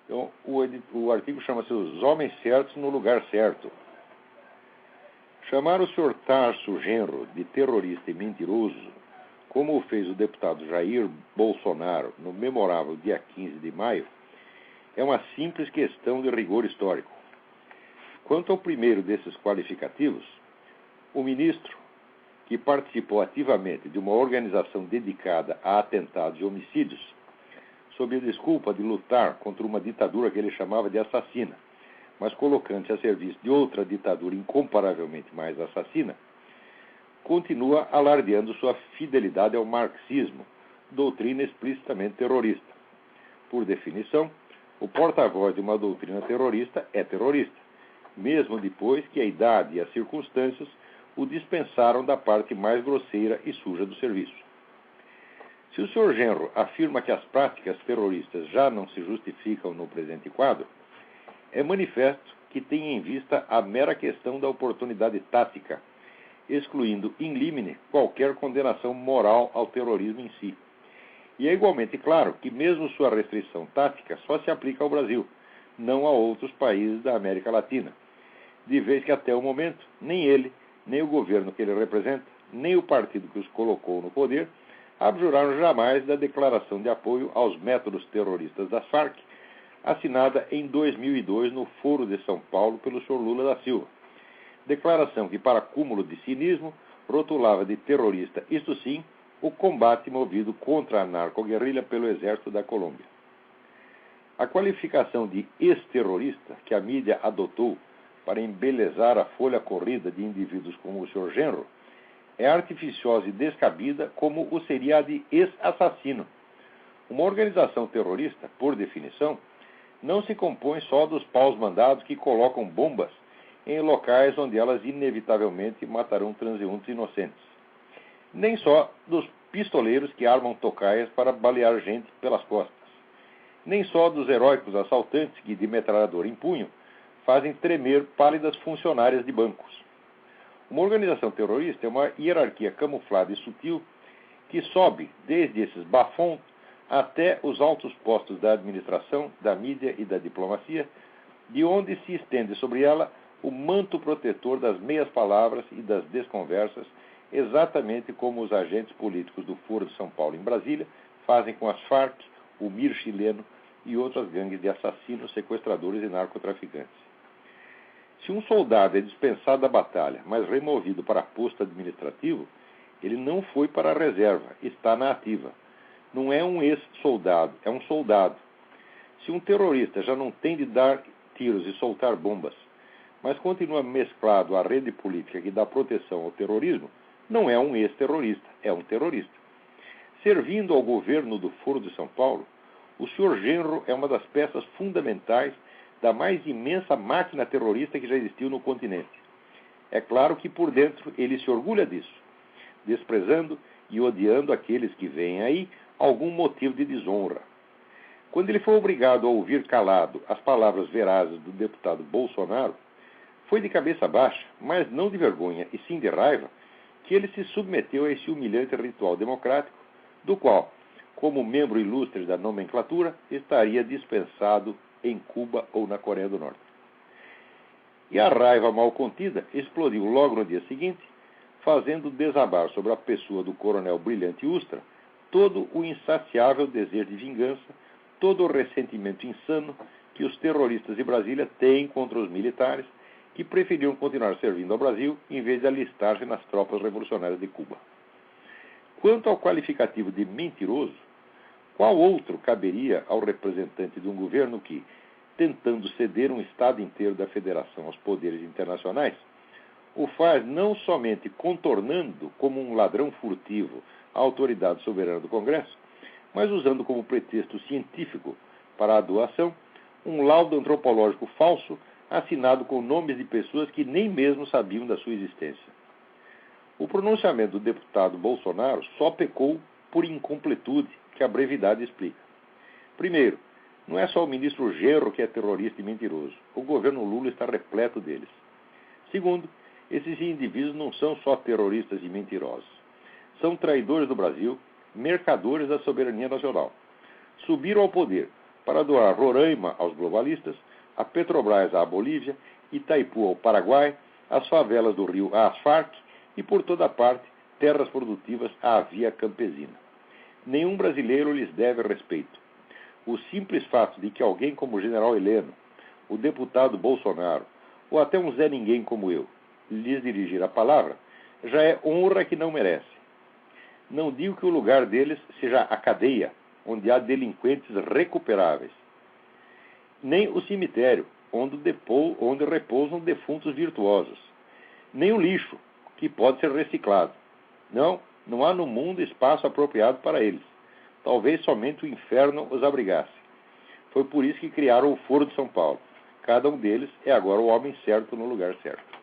Então, o artigo chama-se Os Homens Certos no Lugar Certo. Chamar o Sr. Tarso Genro de terrorista e mentiroso, como o fez o deputado Jair Bolsonaro no memorável dia 15 de maio, é uma simples questão de rigor histórico. Quanto ao primeiro desses qualificativos, o ministro, que participou ativamente de uma organização dedicada a atentados e homicídios, sob a desculpa de lutar contra uma ditadura que ele chamava de assassina, mas colocando-se a serviço de outra ditadura incomparavelmente mais assassina, continua alardeando sua fidelidade ao marxismo, doutrina explicitamente terrorista. Por definição, o porta-voz de uma doutrina terrorista é terrorista, mesmo depois que a idade e as circunstâncias o dispensaram da parte mais grosseira e suja do serviço. Se o Sr. Genro afirma que as práticas terroristas já não se justificam no presente quadro, é manifesto que tem em vista a mera questão da oportunidade tática, excluindo in limine qualquer condenação moral ao terrorismo em si. E é igualmente claro que mesmo sua restrição tática só se aplica ao Brasil, não a outros países da América Latina, de vez que até o momento nem ele, nem o governo que ele representa, nem o partido que os colocou no poder, abjuraram jamais da declaração de apoio aos métodos terroristas das Farc, assinada em 2002 no Foro de São Paulo pelo Sr. Lula da Silva. Declaração que, para cúmulo de cinismo, rotulava de terrorista, isto sim, o combate movido contra a narcoguerrilha pelo exército da Colômbia. A qualificação de ex-terrorista que a mídia adotou para embelezar a folha corrida de indivíduos como o Sr. Genro é artificiosa e descabida como o seria a de ex-assassino. Uma organização terrorista, por definição, não se compõe só dos paus-mandados que colocam bombas em locais onde elas inevitavelmente matarão transeuntes inocentes, nem só dos pistoleiros que armam tocaias para balear gente pelas costas, nem só dos heróicos assaltantes que, de metralhadora em punho, fazem tremer pálidas funcionárias de bancos. Uma organização terrorista é uma hierarquia camuflada e sutil que sobe desde esses bafões até os altos postos da administração, da mídia e da diplomacia, de onde se estende sobre ela o manto protetor das meias palavras e das desconversas, exatamente como os agentes políticos do Foro de São Paulo em Brasília fazem com as Farc, o MIR chileno e outras gangues de assassinos, sequestradores e narcotraficantes. Se um soldado é dispensado da batalha, mas removido para posto administrativo, ele não foi para a reserva, está na ativa. Não é um ex-soldado, é um soldado. Se um terrorista já não tem de dar tiros e soltar bombas, mas continua mesclado à rede política que dá proteção ao terrorismo, não é um ex-terrorista, é um terrorista. Servindo ao governo do Foro de São Paulo, o Sr. Genro é uma das peças fundamentais da mais imensa máquina terrorista que já existiu no continente. É claro que por dentro ele se orgulha disso, desprezando e odiando aqueles que veem aí algum motivo de desonra. Quando ele foi obrigado a ouvir calado as palavras verazes do deputado Bolsonaro, foi de cabeça baixa, mas não de vergonha, e sim de raiva, que ele se submeteu a esse humilhante ritual democrático, do qual, como membro ilustre da nomenclatura, estaria dispensado em Cuba ou na Coreia do Norte. E a raiva mal contida explodiu logo no dia seguinte, fazendo desabar sobre a pessoa do coronel Brilhante Ustra todo o insaciável desejo de vingança, todo o ressentimento insano que os terroristas de Brasília têm contra os militares que preferiram continuar servindo ao Brasil em vez de alistar-se nas tropas revolucionárias de Cuba. Quanto ao qualificativo de mentiroso, qual outro caberia ao representante de um governo que, tentando ceder um Estado inteiro da Federação aos poderes internacionais, o faz não somente contornando como um ladrão furtivo a autoridade soberana do Congresso, mas usando como pretexto científico para a doação um laudo antropológico falso assinado com nomes de pessoas que nem mesmo sabiam da sua existência. O pronunciamento do deputado Bolsonaro só pecou por incompletude, que a brevidade explica. Primeiro, não é só o ministro Genro que é terrorista e mentiroso. O governo Lula está repleto deles. Segundo, esses indivíduos não são só terroristas e mentirosos. São traidores do Brasil, mercadores da soberania nacional. Subiram ao poder para doar Roraima aos globalistas, a Petrobras à Bolívia, Itaipu ao Paraguai, as favelas do Rio às Farc e, por toda parte, terras produtivas à via campesina. Nenhum brasileiro lhes deve respeito. O simples fato de que alguém como o general Heleno, o deputado Bolsonaro, ou até um Zé Ninguém como eu, lhes dirigir a palavra, já é honra que não merece. Não digo que o lugar deles seja a cadeia, onde há delinquentes recuperáveis, nem o cemitério, onde repousam defuntos virtuosos, nem o lixo, que pode ser reciclado. Não há no mundo espaço apropriado para eles. Talvez somente o inferno os abrigasse. Foi por isso que criaram o Foro de São Paulo. Cada um deles é agora o homem certo no lugar certo.